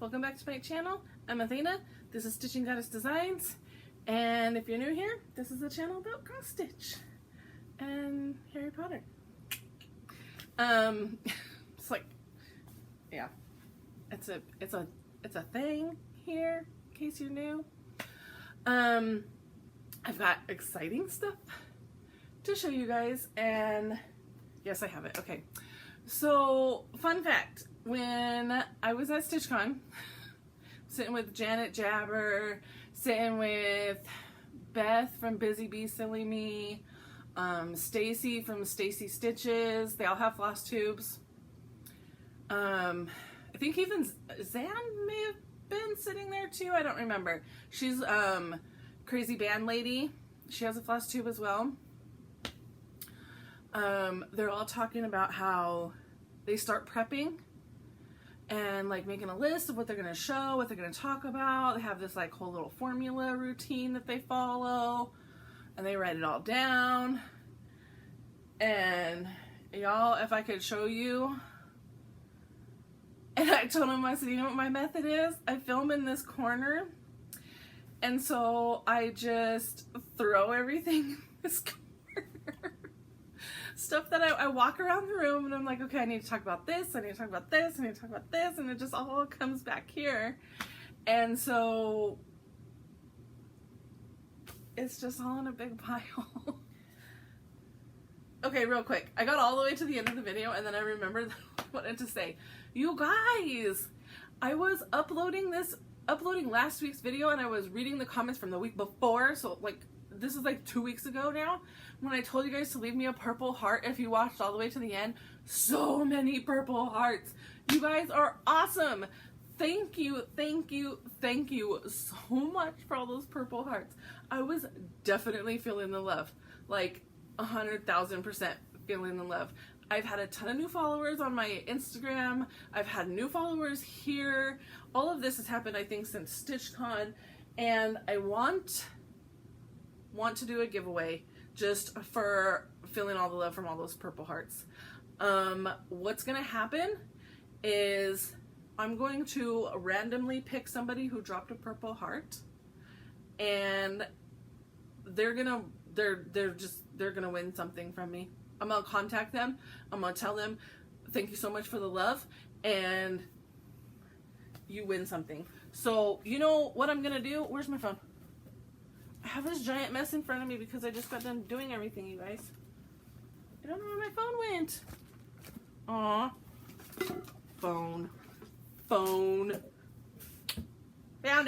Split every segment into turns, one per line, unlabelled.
welcome back to my channel. I'm Athena, this is Stitching Goddess Designs, and if you're new here, this is a channel about cross stitch and Harry Potter. It's like, yeah, it's a thing here, in case you're new. I've got exciting stuff to show you guys, and yes, I have it. Okay, so fun fact, when I was at StitchCon, sitting with Janet Jabber, sitting with Beth from Busy Bee Silly Me, Stacy from Stacy Stitches, they all have floss tubes. I think even Zan may have been sitting there too, I don't remember. She's Crazy Band Lady, she has a floss tube as well. They're all talking about how they start prepping and like making a list of what they're going to show, what they're going to talk about. They have this like whole little formula routine that they follow, and they write it all down. And y'all, if I could show you, and I told them, I said, you know what my method is? I film in this corner, and so I just throw everything in this corner. Stuff that I walk around the room and I'm like, okay, I need to talk about this, I need to talk about this, I need to talk about this, and it just all comes back here. And so it's just all in a big pile. Okay, real quick, I got all the way to the end of the video and then I remembered what I wanted to say. You guys, I was uploading last week's video and I was reading the comments from the week before, so like this is like 2 weeks ago now, when I told you guys to leave me a purple heart if you watched all the way to the end. So many purple hearts. You guys are awesome. Thank you, thank you, thank you so much for all those purple hearts. I was definitely feeling the love, like 100,000% feeling the love. I've had a ton of new followers on my Instagram. I've had new followers here. All of this has happened, I think, since StitchCon, and I want to do a giveaway just for feeling all the love from all those purple hearts. What's gonna happen is I'm going to randomly pick somebody who dropped a purple heart, and they're gonna win something from me. I'm gonna contact them, I'm gonna tell them thank you so much for the love, and you win something. So you know what I'm gonna do? Where's my phone? I have this giant mess in front of me because I just got done doing everything, you guys. I don't know where my phone went. Aw. Phone. Found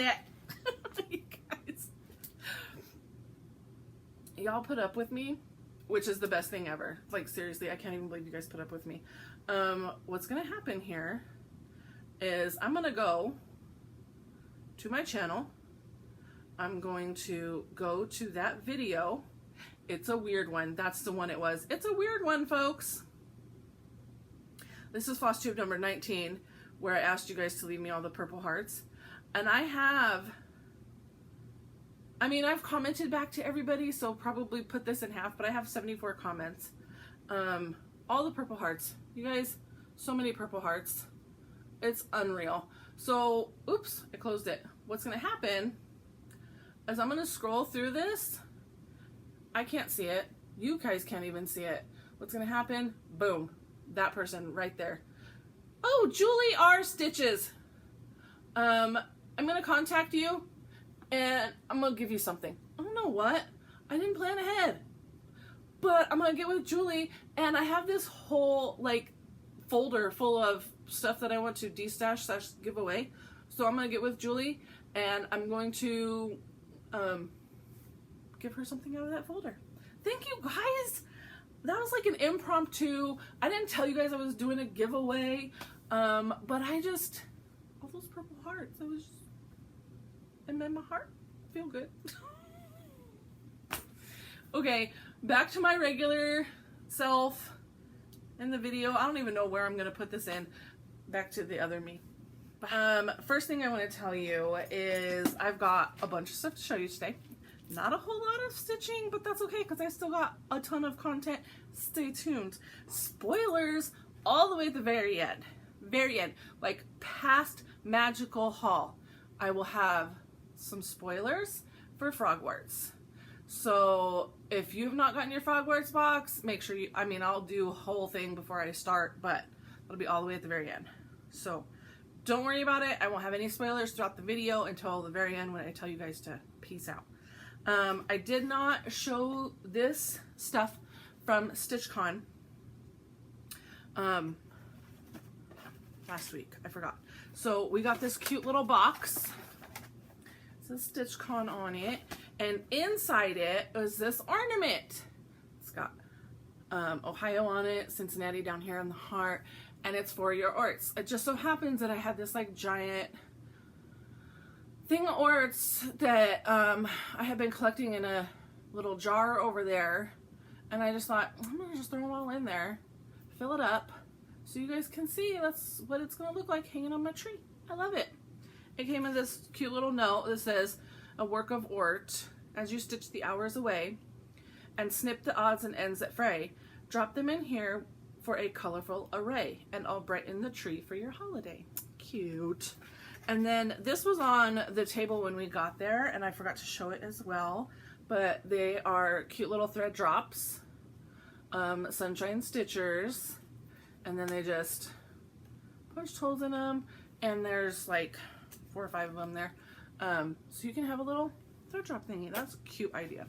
it. You guys. Y'all put up with me, which is the best thing ever. Like, seriously, I can't even believe you guys put up with me. What's gonna happen here is I'm gonna go to my channel. I'm going to go to that video. It's a weird one. That's the one it was. It's a weird one, folks. This is Flosstube number 19, where I asked you guys to leave me all the purple hearts. And I've commented back to everybody, so probably put this in half, but I have 74 comments. All the purple hearts. You guys, so many purple hearts. It's unreal. So, oops, I closed it. What's gonna happen as I'm gonna scroll through this, I can't see it. You guys can't even see it. What's gonna happen? Boom, that person right there. Oh, Julie R. Stitches. I'm gonna contact you and I'm gonna give you something. I don't know what. I didn't plan ahead. But I'm gonna get with Julie, and I have this whole like folder full of stuff that I want to de-stash / give away. So I'm gonna get with Julie and I'm going to give her something out of that folder. Thank you guys. That was like an impromptu. I didn't tell you guys I was doing a giveaway, but I just, all those purple hearts, it made my heart feel good. Okay, back to my regular self in the video. I don't even know where I'm gonna put this in. Back to the other me. First thing I want to tell you is I've got a bunch of stuff to show you today. Not a whole lot of stitching, but that's okay because I still got a ton of content. Stay tuned. Spoilers all the way at the very end. Like past magical haul. I will have some spoilers for Frogwarts. So if you've not gotten your Frogwarts box, make sure you, I'll do a whole thing before I start, but it'll be all the way at the very end. So don't worry about it. I won't have any spoilers throughout the video until the very end when I tell you guys to peace out. I did not show this stuff from StitchCon last week. I forgot. So we got this cute little box. It says StitchCon on it. And inside it was this ornament. It's got Ohio on it, Cincinnati down here in the heart, and it's for your orts. It just so happens that I had this like giant thing of orts that I had been collecting in a little jar over there, and I just thought, I'm gonna just throw them all in there, fill it up, so you guys can see that's what it's gonna look like hanging on my tree. I love it. It came in this cute little note that says, a work of art, as you stitch the hours away and snip the odds and ends that fray, drop them in here for a colorful array, and I'll brighten the tree for your holiday. Cute. And then this was on the table when we got there, and I forgot to show it as well, but they are cute little thread drops, sunshine stitchers, and then they just punched holes in them, and there's like 4 or 5 of them there. So you can have a little thread drop thingy. That's a cute idea.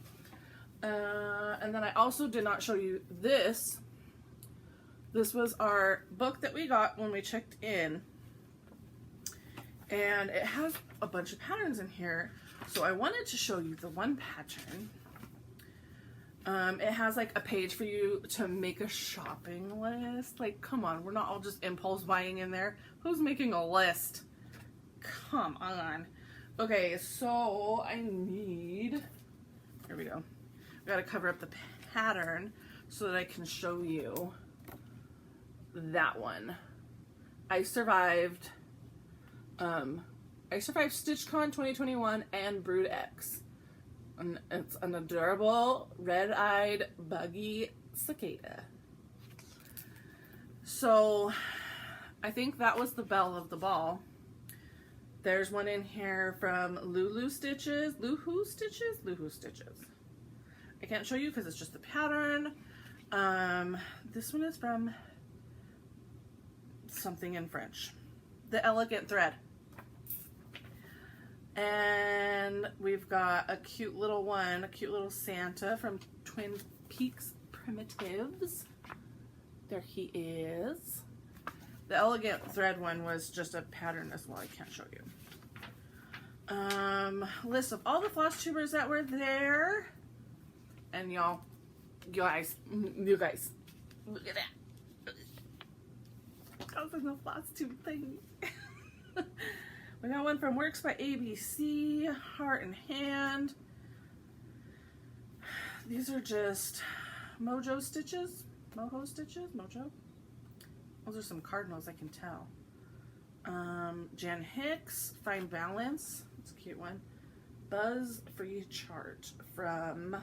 And then I also did not show you this. This was our book that we got when we checked in. And it has a bunch of patterns in here. So I wanted to show you the one pattern. It has like a page for you to make a shopping list. Like, come on, we're not all just impulse buying in there. Who's making a list? Come on. Okay, so I need, here we go. We gotta cover up the pattern so that I can show you that one. I survived StitchCon 2021 and Brood X. And it's an adorable red-eyed buggy cicada. So I think that was the belle of the ball. There's one in here from Lulu Stitches. Luhu Stitches? Luhu Stitches. I can't show you because it's just the pattern. This one is from something in French. The Elegant Thread. And we've got a cute little one, a cute little Santa from Twin Peaks Primitives. There he is. The Elegant Thread one was just a pattern as well. I can't show you. List of all the floss tubers that were there. And y'all, you guys, look at that. I was in the floss tube thing. We got one from Works by ABC, Heart and Hand. These are just Mojo stitches. Mojo stitches? Mojo? Those are some cardinals, I can tell. Jan Hicks, Fine Balance. That's a cute one. Buzz Free Chart from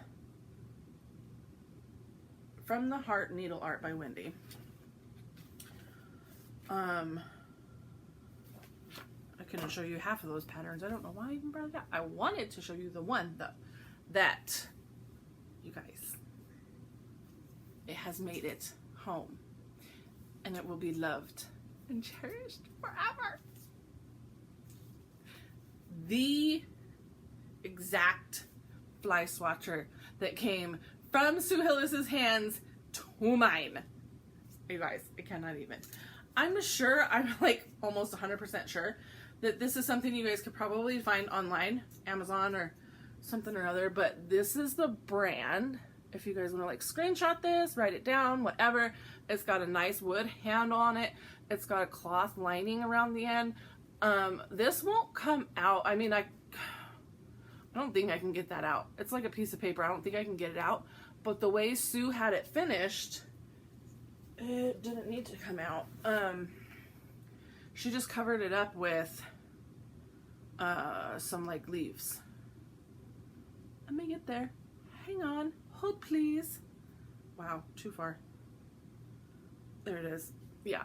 the Heart Needle Art by Wendy. I couldn't show you half of those patterns. I don't know why I even brought it up. I wanted to show you the one though, that, you guys, it has made it home. And it will be loved and cherished forever. The exact fly swatcher that came from Sue Hillis's hands to mine. You guys, I cannot even. I'm sure, I'm like almost 100% sure that this is something you guys could probably find online, Amazon or something or other, but this is the brand. If you guys want to like screenshot this, write it down, whatever. It's got a nice wood handle on it. It's got a cloth lining around the end. This won't come out. I mean, I don't think I can get that out. It's like a piece of paper. I don't think I can get it out. But the way Sue had it finished, it didn't need to come out. She just covered it up with some like leaves. Let me get there. Hang on. Hold please. Wow, too far. There it is. Yeah.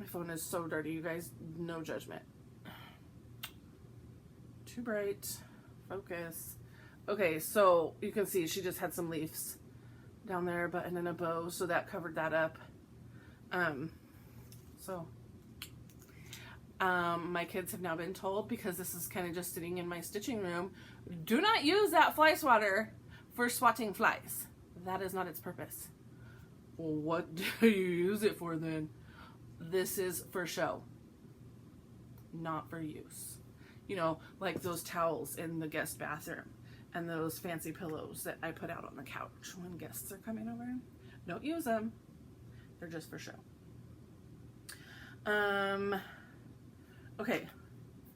My phone is so dirty, you guys. No judgment. Too bright. Focus. Okay, so you can see she just had some leaves down there, button in a bow, so that covered that up. My kids have now been told, because this is kind of just sitting in my stitching room, do not use that fly swatter for swatting flies. That is not its purpose. Well, what do you use it for then? This is for show, not for use. You know, like those towels in the guest bathroom and those fancy pillows that I put out on the couch when guests are coming over. Don't use them. They're just for show. Okay,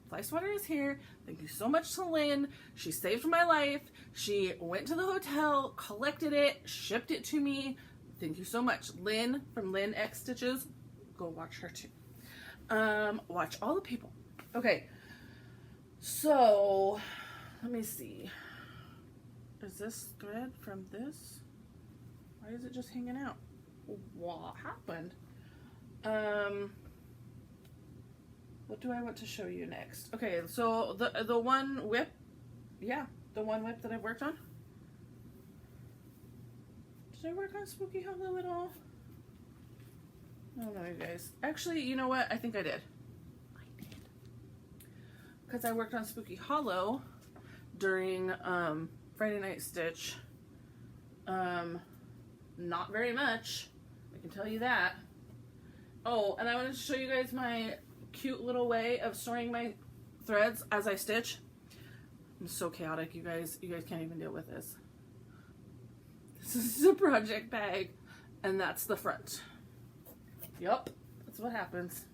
fly swatter is here. Thank you so much to Lynn. She saved my life. She went to the hotel, collected it, shipped it to me. Thank you so much. Lynn from Lynn X Stitches. Go watch her too. Watch all the people. Okay, so let me see. Is this thread from this? Why is it just hanging out? What happened? What do I want to show you next? Okay, so the one whip, yeah, the one whip that I've worked on. Did I work on Spooky Hollow at all? I don't know, you guys. Actually, you know what? I think I did. I did. Because I worked on Spooky Hollow during Friday Night Stitch. Not very much. I can tell you that. Oh, and I wanted to show you guys my cute little way of storing my threads as I stitch. I'm so chaotic, you guys. You guys can't even deal with this. This is a project bag, and that's the front. Yep, that's what happens.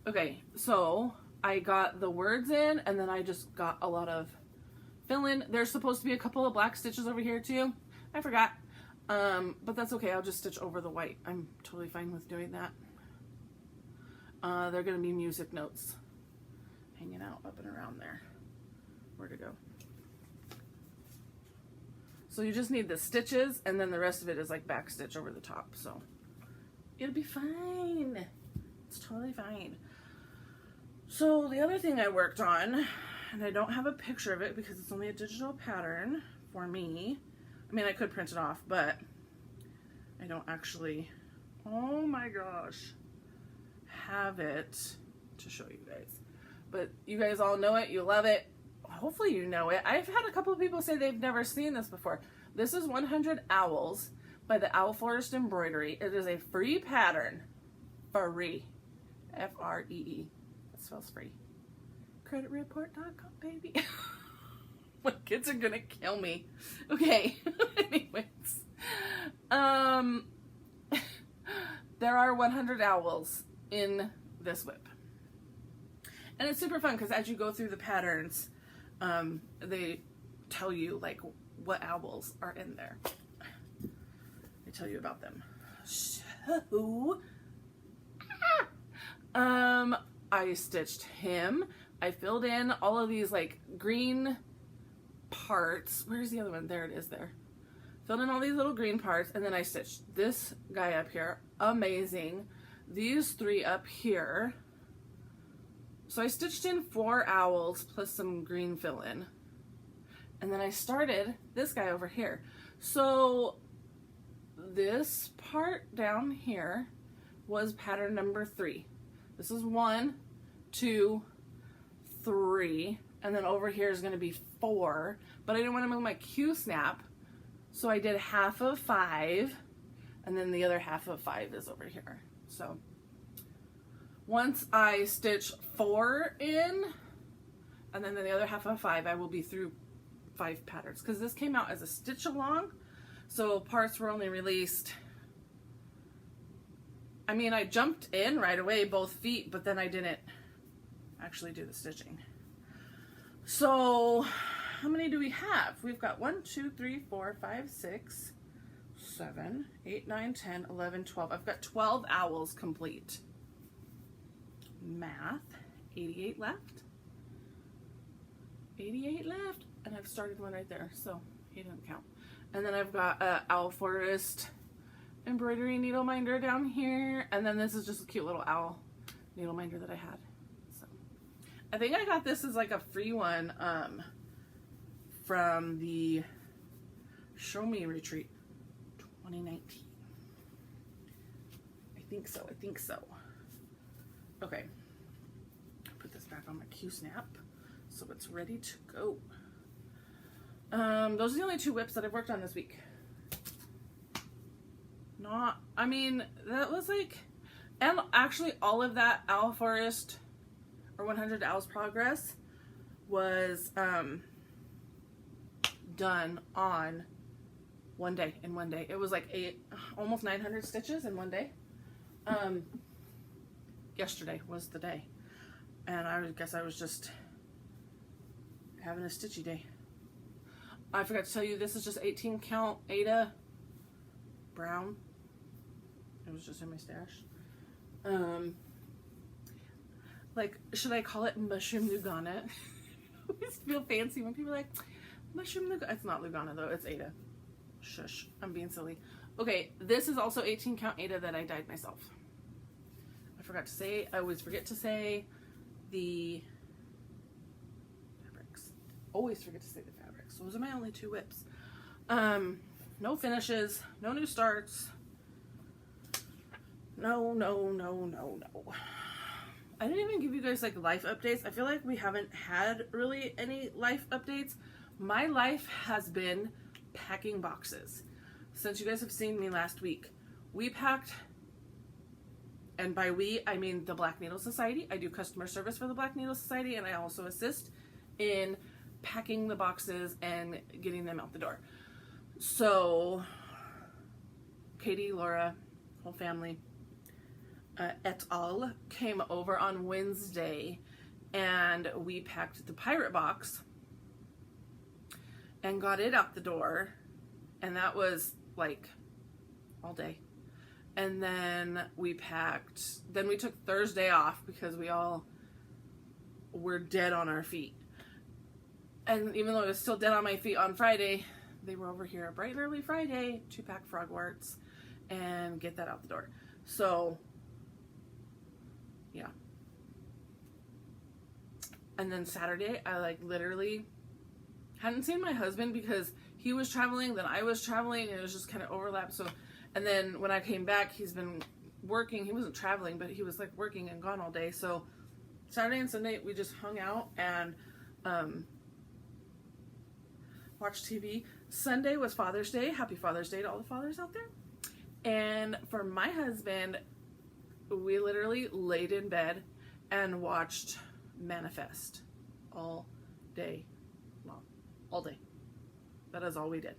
Okay, so I got the words in, and then I just got a lot of fill in. There's supposed to be a couple of black stitches over here too. I forgot. But that's okay. I'll just stitch over the white. I'm totally fine with doing that. They're going to be music notes hanging out up and around there. Where to go? So you just need the stitches, and then the rest of it is like back stitch over the top. So it'll be fine. It's totally fine. So the other thing I worked on, and I don't have a picture of it because it's only a digital pattern for me. I mean, I could print it off, but I don't actually, oh my gosh, have it to show you guys. But you guys all know it, you love it. Hopefully you know it. I've had a couple of people say they've never seen this before. This is 100 Owls by the Owl Forest Embroidery. It is a free pattern. Free. F-R-E-E. That spells free. Creditreport.com, baby. My kids are gonna kill me. Okay. Anyways. There are 100 owls in this whip. And it's super fun because as you go through the patterns, they tell you like what owls are in there. They tell you about them. So, I stitched him. I filled in all of these like green parts. Where's the other one? There it is there. Filled in all these little green parts, and then I stitched this guy up here. Amazing. These three up here. So I stitched in 4 owls plus some green fill-in. And then I started this guy over here. So this part down here was pattern number 3. This is 1, 2, 3. And then over here is going to be 4. But I didn't want to move my Q-snap. So I did half of 5. And then the other half of 5 is over here. So once I stitch 4 in, and then the other half of 5, I will be through 5 patterns. Because this came out as a stitch along, so parts were only released. I mean, I jumped in right away, both feet, but then I didn't actually do the stitching. So, how many do we have? We've got 1, 2, 3, 4, 5, 6, 7, 8, 9, 10, 11, 12. I've got 12 owls complete. Math, 88 left. 88 left, and I've started one right there, so he didn't count. And then I've got Owl Forest embroidery needle minder down here, and then this is just a cute little owl needle minder that I had. So I think I got this as like a free one from the Show Me Retreat 2019. I think so. Okay. Put this back on my Q-snap so it's ready to go. Those are the only 2 whips that I've worked on this week. That was like, and actually all of that Owl Forest or 100 Owls Progress was done on one day, in one day. It was like almost 900 stitches in one day. Yesterday was the day, and I guess I was just having a stitchy day. I forgot to tell you, this is just 18 count Ada brown. It was just in my stash. Like, should I call it mushroom Lugana? I always feel fancy when people are like, mushroom Lugana. It's not Lugana though, it's Ada. Shush, I'm being silly. Okay, this is also 18 count Ada that I dyed myself. I forgot to say, I always forget to say the fabrics. Always forget to say the fabrics. Those are my only 2 whips. No finishes, no new starts. No. I didn't even give you guys like life updates. I feel like we haven't had really any life updates. My life has been packing boxes. Since you guys have seen me last week, we packed, and by we, I mean the Black Needle Society. I do customer service for the Black Needle Society, and I also assist in packing the boxes and getting them out the door. So, Katie, Laura, whole family, et al. Came over on Wednesday, and we packed the pirate box and got it out the door, and that was like all day. And then we took Thursday off because we all were dead on our feet. And even though I was still dead on my feet on Friday, they were over here bright and early Friday to pack frogworts and get that out the door. So, yeah. And then Saturday, I like literally hadn't seen my husband because he was traveling, then I was traveling, and it was just kind of overlapped. So, and then when I came back, he's been working. He wasn't traveling, but he was like working and gone all day. So Saturday and Sunday, we just hung out and watched TV. Sunday was Father's Day. Happy Father's Day to all the fathers out there. And for my husband, we literally laid in bed and watched Manifest all day long. All day. That is all we did.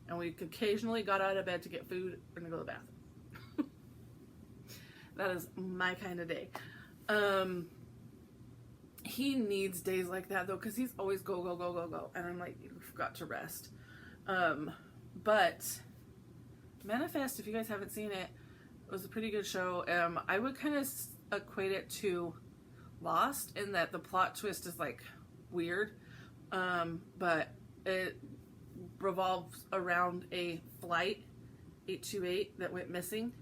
And we occasionally got out of bed to get food and to go to the bathroom. That is my kind of day. He needs days like that though, because he's always go. And I'm like, you forgot to rest. But Manifest, if you guys haven't seen it, it was a pretty good show. I would kind of equate it to Lost in that the plot twist is like weird. But it revolves around a flight 828 that went missing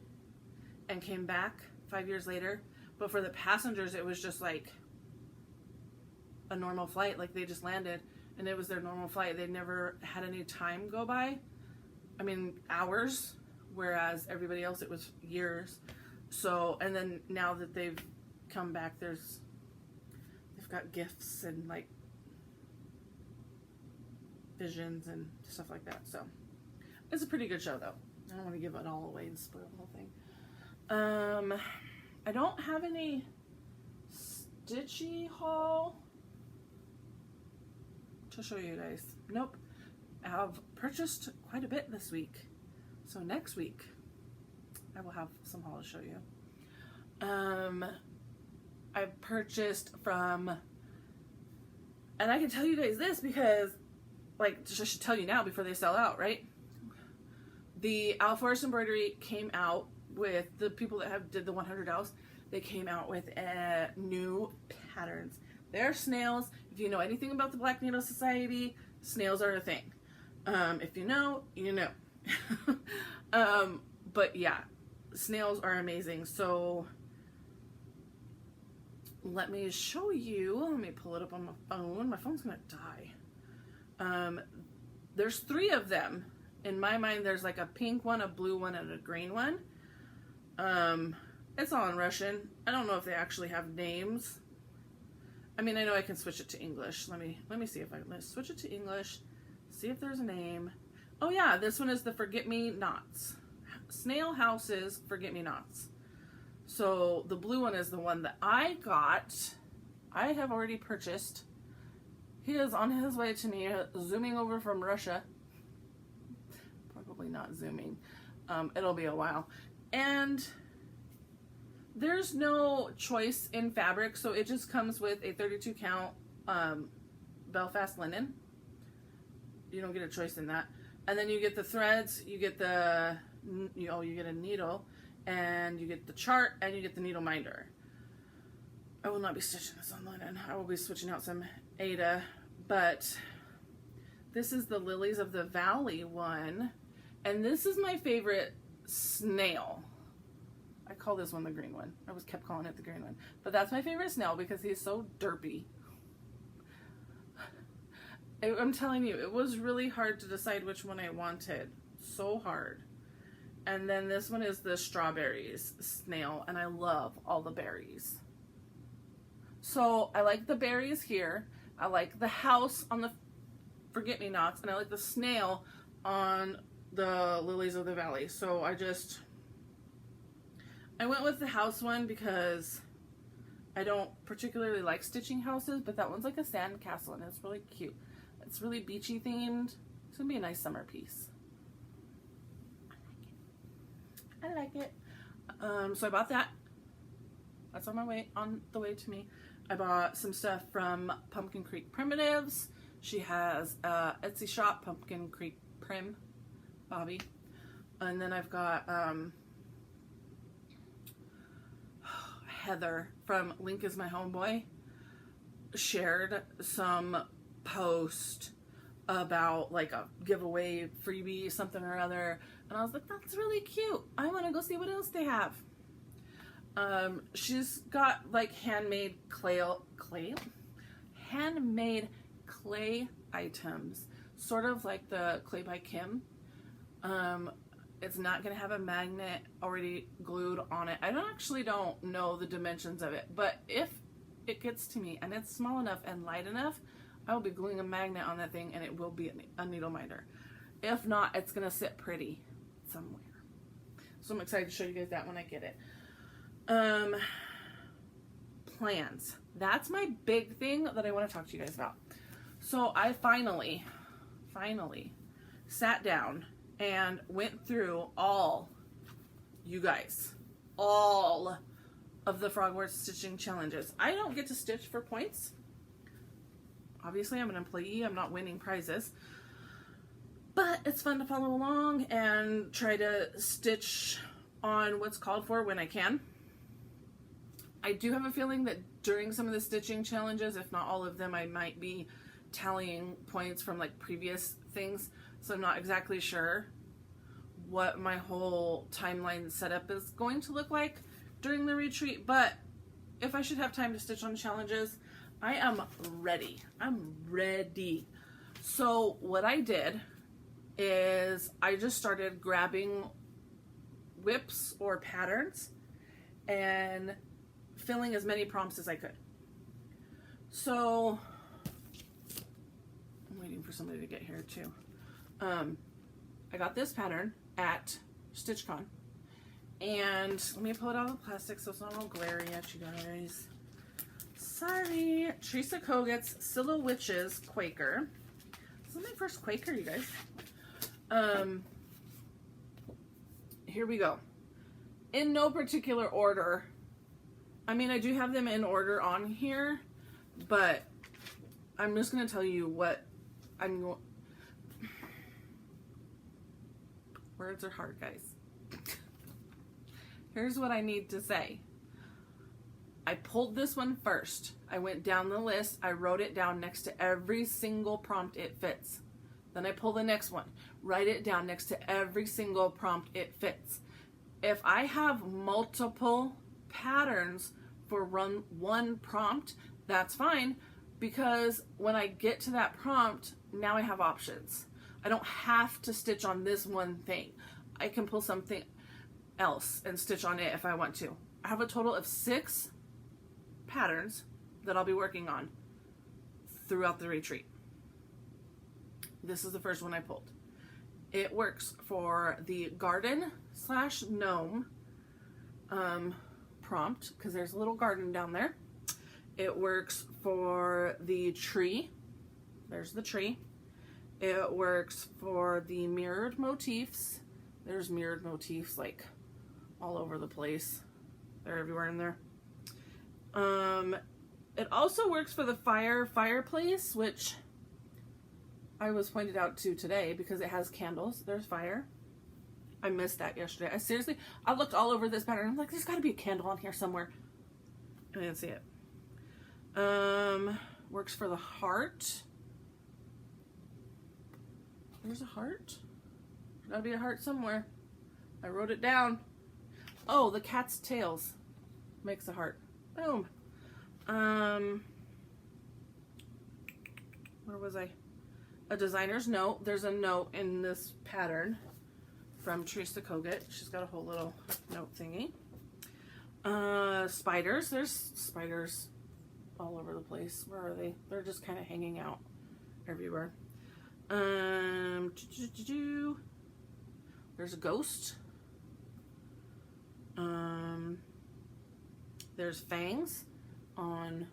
and came back 5 years later. But for the passengers, it was just like a normal flight. Like they just landed and it was their normal flight. They never had any time go by. I mean, hours, whereas everybody else, it was years. So, and then now that they've come back, they've got gifts and like visions and stuff like that. So it's a pretty good show though. I don't want to give it all away and spoil the whole thing. I don't have any stitchy haul to show you guys. Nope. I have purchased quite a bit this week. So next week I will have some haul to show you. I purchased from, and I can tell you guys this because like, I should tell you now before they sell out, right? The Owl Forest Embroidery came out with the people that did the 100 owls. They came out with new patterns. They're snails. If you know anything about the Black Needle Society, snails are a thing. If you know, you know. But yeah, snails are amazing. So let me show you. Let me pull it up on my phone. My phone's gonna die. There's 3 of them. In my mind, there's like a pink one, a blue one, and a green one. It's all in Russian. I don't know if they actually have names. I mean, I know I can switch it to English. Let me see if let's switch it to English. See if there's a name. Oh yeah, this one is the Forget-Me-Nots. Snail Houses Forget-Me-Nots. So the blue one is the one that I got. I have already purchased. He is on his way to me, zooming over from Russia. Probably not zooming. It'll be a while. And there's no choice in fabric, so it just comes with a 32 count Belfast linen. You don't get a choice in that. And then you get the threads, you get the, you get a needle, and you get the chart, and you get the needle minder. I will not be stitching this on linen. I will be switching out some Aida, but this is the Lilies of the Valley one, and this is my favorite snail. I call this one the green one. I was kept calling it the green one, but that's my favorite snail because he's so derpy. I'm telling you, it was really hard to decide which one I wanted. So hard. And then this one is the Strawberries snail, and I love all the berries. So I like the berries here. I like the house on the Forget-Me-Nots, and I like the snail on the Lilies of the Valley. So I went with the house one because I don't particularly like stitching houses, but that one's like a sand castle, and it's really cute. It's really beachy themed. It's gonna be a nice summer piece. I like it. So I bought that. That's on the way to me. I bought some stuff from Pumpkin Creek Primitives. She has a Etsy shop, Pumpkin Creek Prim, Bobby. And then I've got Heather from Link is My Homeboy shared some post about like a giveaway freebie something or other, and I was like, that's really cute. I want to go see what else they have. She's got like handmade clay items, sort of like the Clay by Kim. It's not gonna have a magnet already glued on it. I don't know the dimensions of it, but if it gets to me and it's small enough and light enough, I will be gluing a magnet on that thing, and it will be a needle minder. If not, it's gonna sit pretty somewhere. So I'm excited to show you guys that when I get it. Plans. That's my big thing that I want to talk to you guys about. So I finally sat down and went through all of the Frogware stitching challenges. I don't get to stitch for points. Obviously, I'm an employee. I'm not winning prizes. But it's fun to follow along and try to stitch on what's called for when I can. I do have a feeling that during some of the stitching challenges, if not all of them, I might be tallying points from like previous things. So I'm not exactly sure what my whole timeline setup is going to look like during the retreat. But if I should have time to stitch on challenges, I am ready. I'm ready. So what I did is I just started grabbing whips or patterns and filling as many prompts as I could. So I'm waiting for somebody to get here too. I got this pattern at StitchCon, and let me pull it out of the plastic so it's not all glary at you guys. Sorry. Teresa Kogut's Scylla Witches Quaker. This is my first Quaker, you guys. Here we go. In no particular order. I mean, I do have them in order on here, but I'm just going to tell you what I'm going... Words are hard, guys. Here's what I need to say. I pulled this one first. I went down the list. I wrote it down next to every single prompt it fits. Then I pull the next one. Write it down next to every single prompt it fits. If I have multiple patterns for run one prompt, that's fine, because when I get to that prompt, now I have options. I don't have to stitch on this one thing. I can pull something else and stitch on it if I want to. I have a total of 6 patterns that I'll be working on throughout the retreat. This is the first one I pulled. It works for the garden / gnome prompt, because there's a little garden down there. It works for the tree. There's the tree. It works for the mirrored motifs. There's mirrored motifs like all over the place. They're everywhere in there. It also works for the fireplace, which I was pointed out to today because it has candles. There's fire. I missed that yesterday. I looked all over this pattern. I'm like, there's got to be a candle on here somewhere. I didn't see it. Works for the heart. There's a heart. There's got to be a heart somewhere. I wrote it down. Oh, the cat's tails makes a heart. Boom. Where was I? A designer's note. There's a note in this pattern from Teresa Kogut. She's got a whole little note thingy. Spiders. There's spiders all over the place. Where are they? They're just kind of hanging out everywhere. There's a ghost. There's fangs on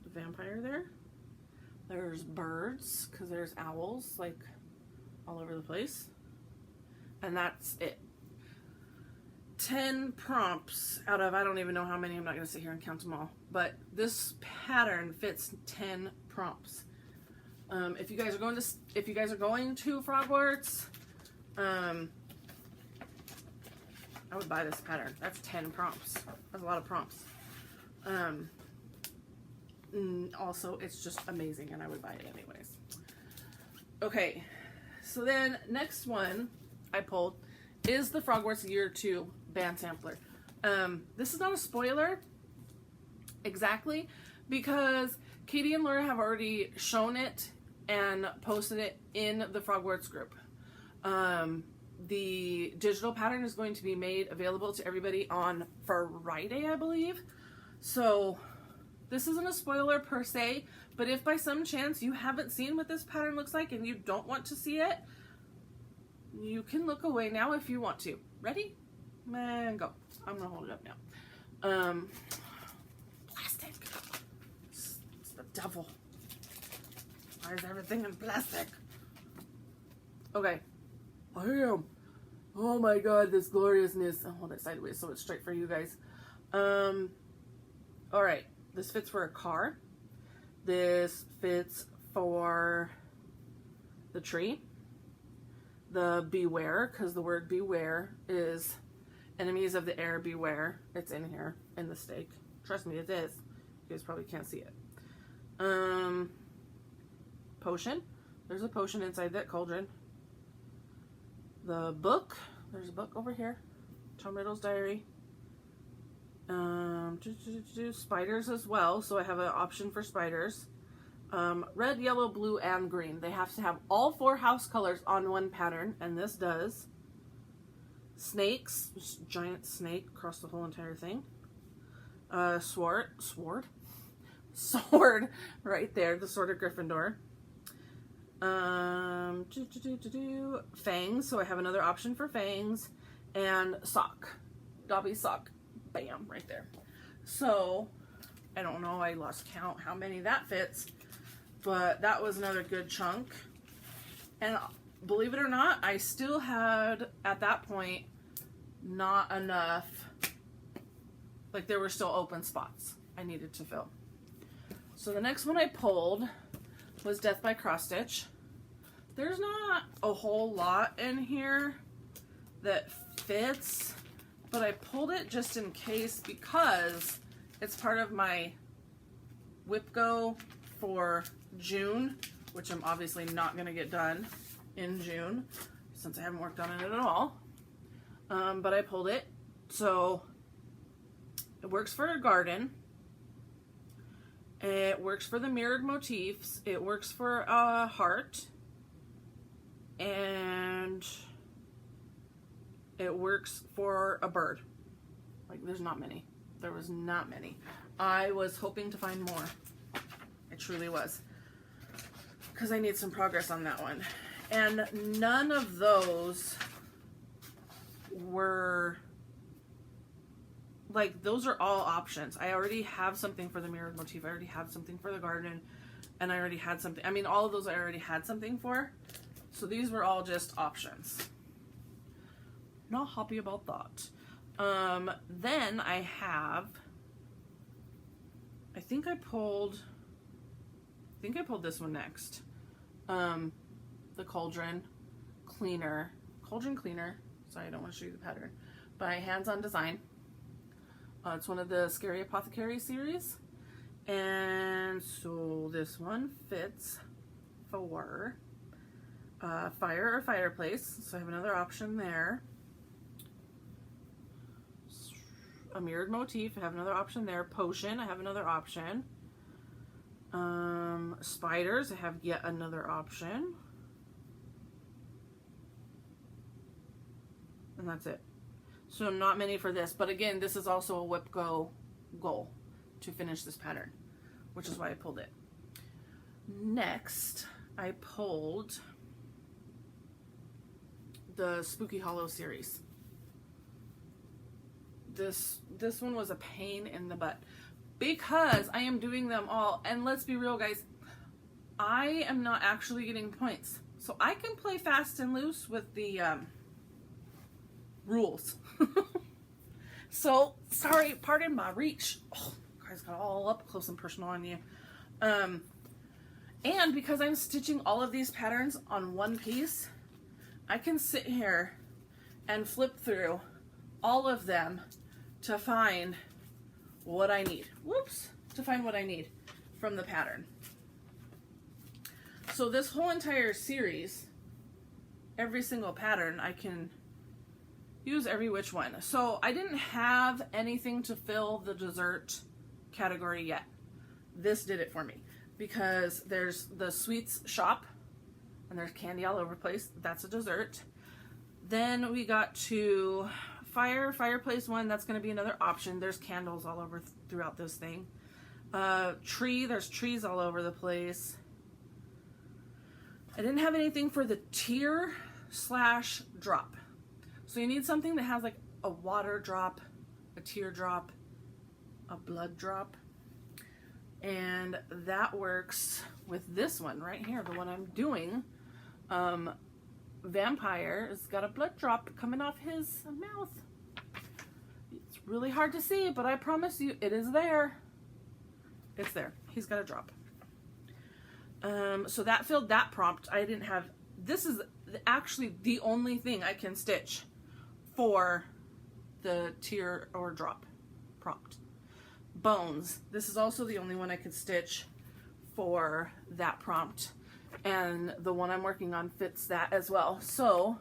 the vampire there. There's birds, because there's owls, like, all over the place. And that's it. 10 prompts out of, I don't even know how many, I'm not going to sit here and count them all. But this pattern fits 10 prompts. If you guys are going to Frogwarts, I would buy this pattern. That's 10 prompts. That's a lot of prompts. Also, it's just amazing, and I would buy it anyways. Okay, so then next one I pulled is the Frogwarts Year 2 band sampler. This is not a spoiler exactly, because Katie and Laura have already shown it and posted it in the Frogwarts group. The digital pattern is going to be made available to everybody on Friday, I believe. So this isn't a spoiler per se, but if by some chance you haven't seen what this pattern looks like and you don't want to see it, you can look away now if you want to. Ready? And go. I'm gonna hold it up now. Plastic. It's the devil. Why is everything in plastic? Okay. I am. Oh my god, this gloriousness. I'll hold it sideways so it's straight for you guys. Alright. This fits for a car. This fits for the tree. The beware, because the word beware is enemies of the air beware. It's in here in the stake. Trust me, it is. You guys probably can't see it. Potion. There's a potion inside that cauldron. The book. There's a book over here. Tom Riddle's diary. Spiders as well, so I have an option for spiders. Red, yellow, blue, and green. They have to have all 4 house colors on one pattern, and this does. Snakes, just giant snake across the whole entire thing. Sword, right there, the Sword of Gryffindor. Fangs, so I have another option for fangs, and sock, Dobby sock. Bam, right there. So, I don't know, I lost count how many that fits, but that was another good chunk. And believe it or not, I still had, at that point, not enough, like there were still open spots I needed to fill. So the next one I pulled was Death by Cross Stitch. There's not a whole lot in here that fits, but I pulled it just in case because it's part of my whip go for June, which I'm obviously not going to get done in June since I haven't worked on it at all. But I pulled it, so It works for a garden. It works for the mirrored motifs. It works for a heart. And it works for a bird. Like, there's not many. There was not many. I was hoping to find more. I truly was. Because I need some progress on that one. And none of those were, like, those are all options. I already have something for the mirrored motif. I already have something for the garden. And I already had something. I mean, all of those I already had something for. So these were all just options. Not happy about that. Then I have, I think I pulled this one next. The cauldron cleaner. Sorry, I don't want to show you the pattern. By Hands On Design. It's one of the Scary Apothecary series. And so this one fits for fire or fireplace. So I have another option there. A mirrored motif, I have another option there. Potion, I have another option. Spiders, I have yet another option. And that's it. So not many for this, but again, this is also a whip go goal to finish this pattern, which is why I pulled it. Next, I pulled the Spooky Hollow series. This one was a pain in the butt because I am doing them all, and let's be real, guys, I am not actually getting points, so I can play fast and loose with the rules. So sorry, pardon my reach. Oh, guys, got all up close and personal on you. And because I'm stitching all of these patterns on one piece, I can sit here and flip through all of them to find what I need. To find what I need from the pattern. So this whole entire series, every single pattern, I can use every which one. So I didn't have anything to fill the dessert category yet. This did it for me because there's the sweets shop and there's candy all over the place. That's a dessert. Then we got to fireplace one. That's going to be another option. There's candles all over throughout this thing. Tree, there's trees all over the place. I didn't have anything for the tear / drop. So you need something that has like a water drop, a tear drop, a blood drop. And that works with this one right here, the one I'm doing. Vampire has got a blood drop coming off his mouth. It's really hard to see, but I promise you it is there. It's there. He's got a drop. So that filled that prompt. I didn't have, this is actually the only thing I can stitch for the tear or drop prompt. Bones. This is also the only one I could stitch for that prompt. And the one I'm working on fits that as well. So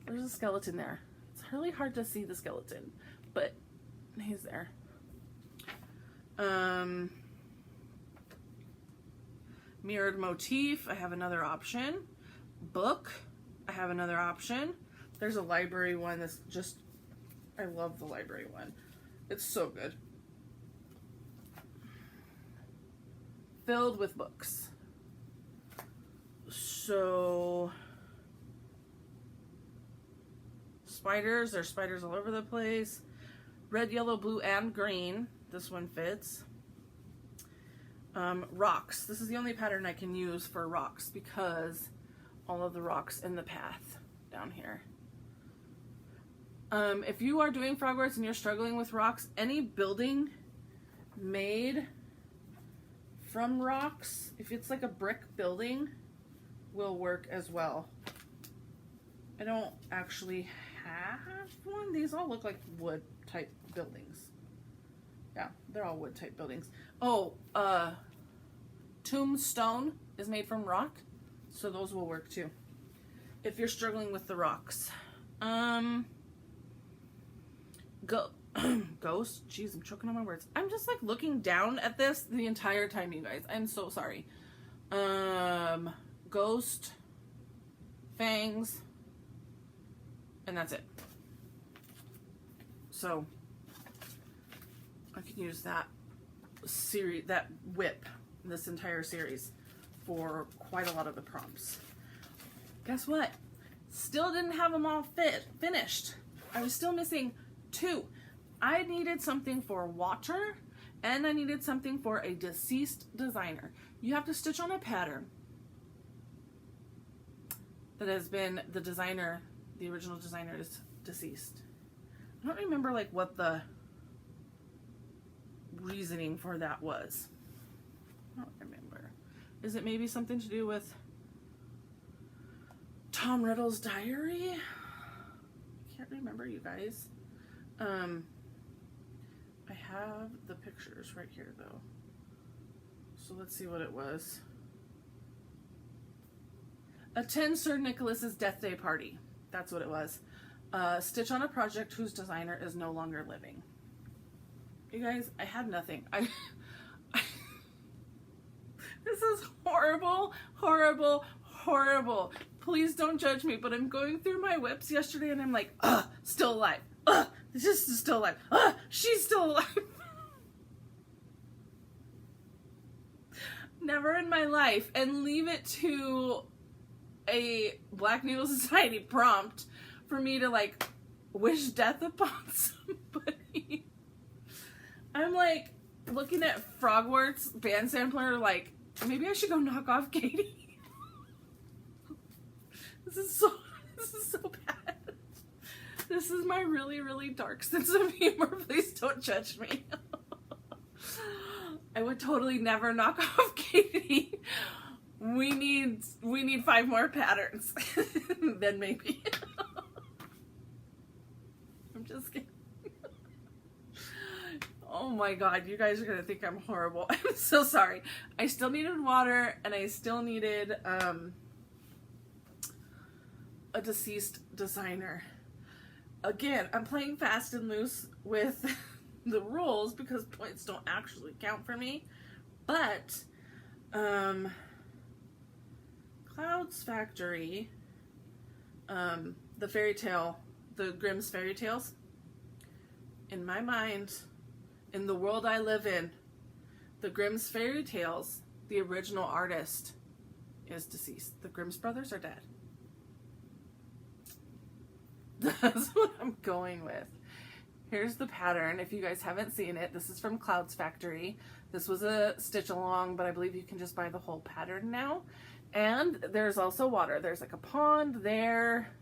there's a skeleton there. It's really hard to see the skeleton, but he's there. Mirrored motif, I have another option. Book, I have another option. There's a library one that's just, I love the library one. It's so good. Filled with books. So, spiders, there's spiders all over the place. Red, yellow, blue, and green. This one fits. Rocks. This is the only pattern I can use for rocks because all of the rocks in the path down here. If you are doing Frogworks and you're struggling with rocks, any building made from rocks, if it's like a brick building, will work as well. I don't actually have one. These all look like wood type buildings. Yeah, they're all wood type buildings. Oh, tombstone is made from rock, so those will work too if you're struggling with the rocks. Ghost. Jeez, I'm choking on my words. I'm just like looking down at this the entire time, you guys. I'm so sorry. Ghost, fangs, and that's it. So I can use that series, that whip, this entire series for quite a lot of the prompts. Guess what? Still didn't have them all finished. I was still missing 2. I needed something for Watcher, and I needed something for a deceased designer. You have to stitch on a pattern that has been the designer, the original designer is deceased. I don't remember like what the reasoning for that was. I don't remember. Is it maybe something to do with Tom Riddle's diary? I can't remember, you guys. I have the pictures right here though. So let's see what it was. Attend Sir Nicholas's death day party. That's what it was. Stitch on a project whose designer is no longer living. You guys, I had nothing. This is horrible, horrible, horrible. Please don't judge me, but I'm going through my whips yesterday and I'm like, ugh, still alive. Ugh, this is still alive. Ugh, she's still alive. Never in my life. And leave it to a Black Needle Society prompt for me to like wish death upon somebody. I'm like looking at Frogwart's band sampler like, maybe I should go knock off Katie. This is so bad. This is my really, really dark sense of humor. Please don't judge me. I would totally never knock off Katie. We need 5 more patterns. Then maybe. I'm just kidding. Oh my god, you guys are gonna think I'm horrible. I'm so sorry. I still needed water, and I still needed a deceased designer. Again, I'm playing fast and loose with the rules because points don't actually count for me. But Cloud's Factory, the fairy tale, the Grimm's fairy tales, in my mind, in the world I live in, the Grimm's fairy tales, the original artist is deceased. The Grimm's brothers are dead. That's what I'm going with. Here's the pattern. If you guys haven't seen it, this is from Cloud's Factory. This was a stitch along, but I believe you can just buy the whole pattern now. And there's also water. There's like a pond there.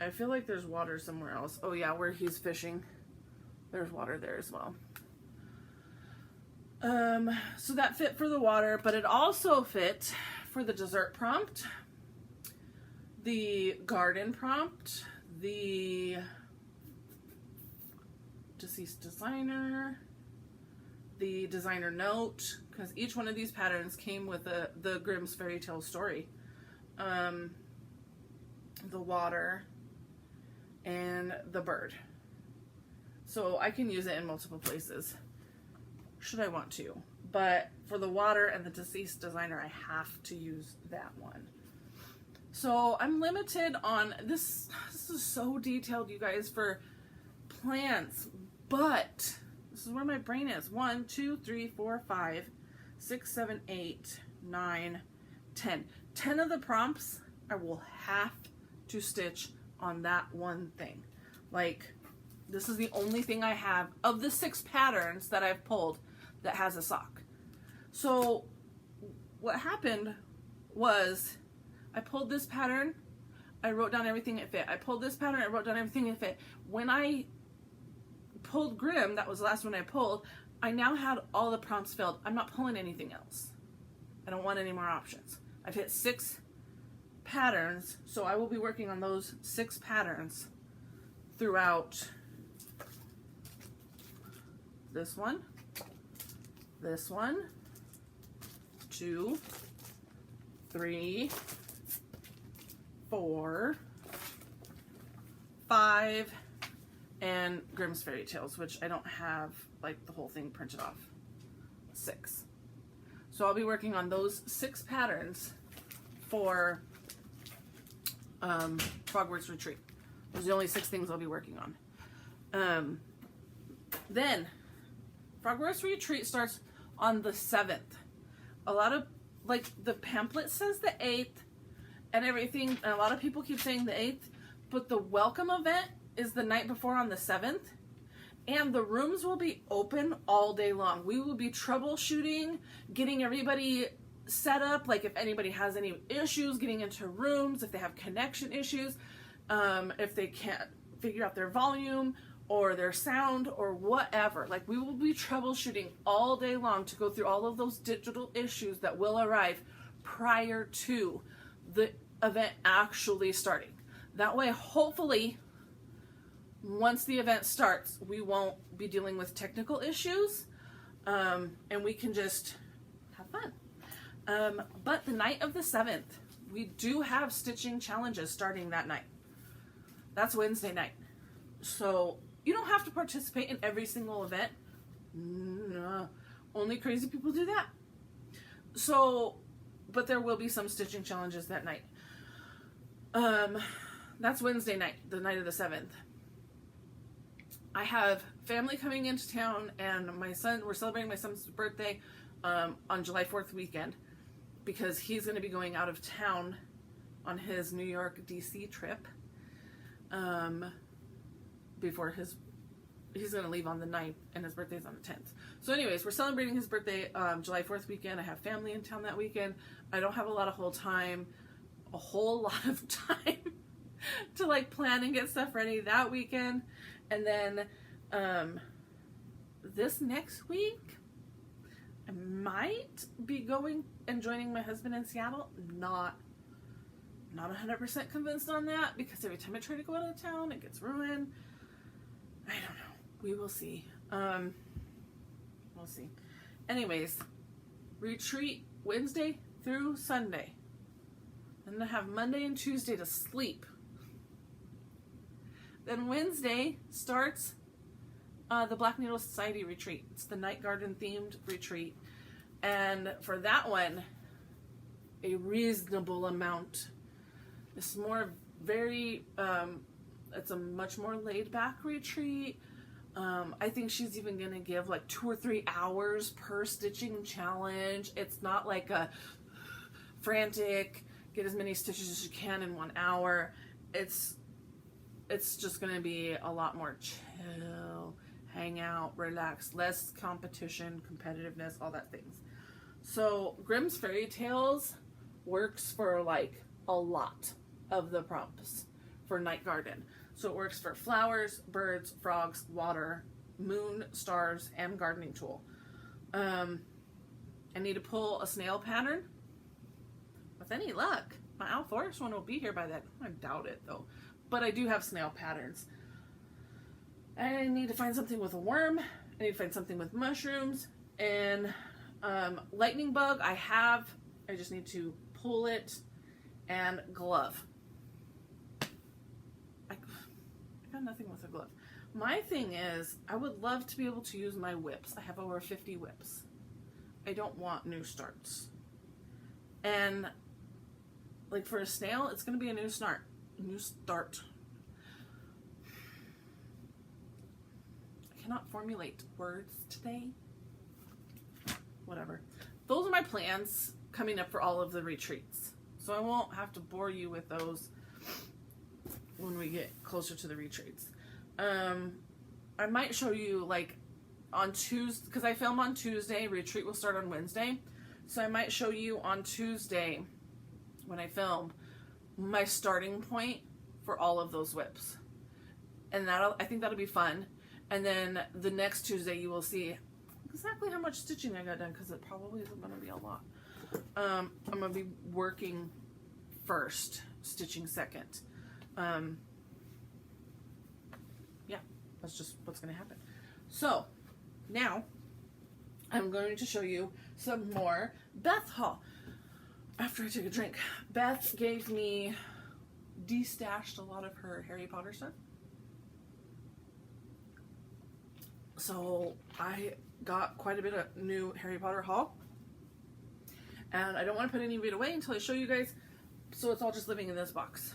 I feel like there's water somewhere else. Oh yeah, where he's fishing. There's water there as well. So that fit for the water, but it also fit for the dessert prompt, the garden prompt, the deceased designer, the designer note, because each one of these patterns came with the Grimm's fairy tale story, the water, and the bird. So I can use it in multiple places should I want to, but for the water and the deceased designer I have to use that one. So I'm limited on this. This is so detailed, you guys, for plants, but this is where my brain is. 1, 2, 3, 4, 5, 6, 7, 8, 9, 10. 10 of the prompts I will have to stitch on that one thing. Like, this is the only thing I have of the 6 patterns that I've pulled that has a sock. So what happened was I pulled this pattern, I wrote down everything it fit. I pulled this pattern, I wrote down everything it fit. When I pulled Grimm, that was the last one I pulled, I now had all the prompts filled. I'm not pulling anything else. I don't want any more options. I've hit 6 patterns, so I will be working on those 6 patterns throughout this one, 2, 3, 4, 5, and Grimm's Fairy Tales, which I don't have like the whole thing printed off. 6. So I'll be working on those 6 patterns for Frogworks Retreat. Those are the only 6 things I'll be working on. Then Frogworks Retreat starts on the 7th. A lot of, like, the pamphlet says the 8th and everything, and a lot of people keep saying the 8th, but the welcome event is the night before on the 7th, and the rooms will be open all day long. We will be troubleshooting, getting everybody set up, like if anybody has any issues getting into rooms, if they have connection issues, if they can't figure out their volume or their sound or whatever. Like, we will be troubleshooting all day long to go through all of those digital issues that will arrive prior to the event actually starting. That way, hopefully, once the event starts, we won't be dealing with technical issues, and we can just have fun. But the night of the 7th, we do have stitching challenges starting that night. That's Wednesday night. So you don't have to participate in every single event. No, only crazy people do that. So, but there will be some stitching challenges that night. That's Wednesday night, the night of the 7th. I have family coming into town, and we're celebrating my son's birthday on July 4th weekend, because he's going to be going out of town on his New York, DC trip. Before he's going to leave on the 9th, and his birthday's on the 10th. So anyways, we're celebrating his birthday July 4th weekend. I have family in town that weekend. I don't have a whole lot of time to like plan and get stuff ready that weekend. And then this next week, I might be going and joining my husband in Seattle. Not 100% convinced on that, because every time I try to go out of town, it gets ruined. I don't know. We will see. We'll see. Anyways, retreat Wednesday through Sunday. And then I have Monday and Tuesday to sleep. Then Wednesday starts the Black Needle Society retreat. It's the night garden themed retreat. And for that one, a reasonable amount. It's it's a much more laid back retreat. I think she's even going to give like 2 or 3 hours per stitching challenge. It's not like a frantic, get as many stitches as you can in 1 hour. It's just going to be a lot more chill, hang out, relax, less competition, competitiveness, all that things. So Grimm's Fairy Tales works for like a lot of the prompts for Night Garden. So it works for flowers, birds, frogs, water, moon, stars, and gardening tool. I need to pull a snail pattern. With any luck, my Owl Forest one will be here by then. I doubt it though. But I do have snail patterns. I need to find something with a worm. I need to find something with mushrooms. And lightning bug I have. I just need to pull it. And glove. I got nothing with a glove. My thing is, I would love to be able to use my whips. I have over 50 whips. I don't want new starts. And like for a snail, it's going to be a new start. I cannot formulate words today. Whatever. Those are my plans coming up for all of the retreats. So I won't have to bore you with those when we get closer to the retreats. I might show you like on Tuesday, because I film on Tuesday, retreat will start on Wednesday. So I might show you on Tuesday when I film my starting point for all of those whips. And I think that'll be fun. And then the next Tuesday you will see exactly how much stitching I got done, because it probably isn't going to be a lot. I'm going to be working first, stitching second. Yeah, that's just what's going to happen. So, now, I'm going to show you some more Beth haul. After I took a drink, Beth gave me de-stashed a lot of her Harry Potter stuff. So I got quite a bit of new Harry Potter haul. And I don't want to put any of it away until I show you guys. So it's all just living in this box.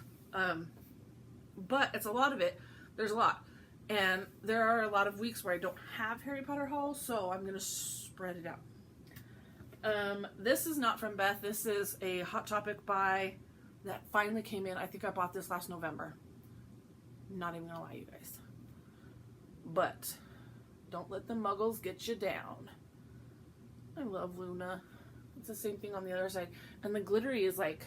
But it's a lot of it. There's a lot. And there are a lot of weeks where I don't have Harry Potter hauls, so I'm going to spread it out. This is not from Beth. This is a Hot Topic buy that finally came in. I think I bought this last November. Not even going to lie, you guys. But don't let the muggles get you down. I love Luna. It's the same thing on the other side. And the glittery is like,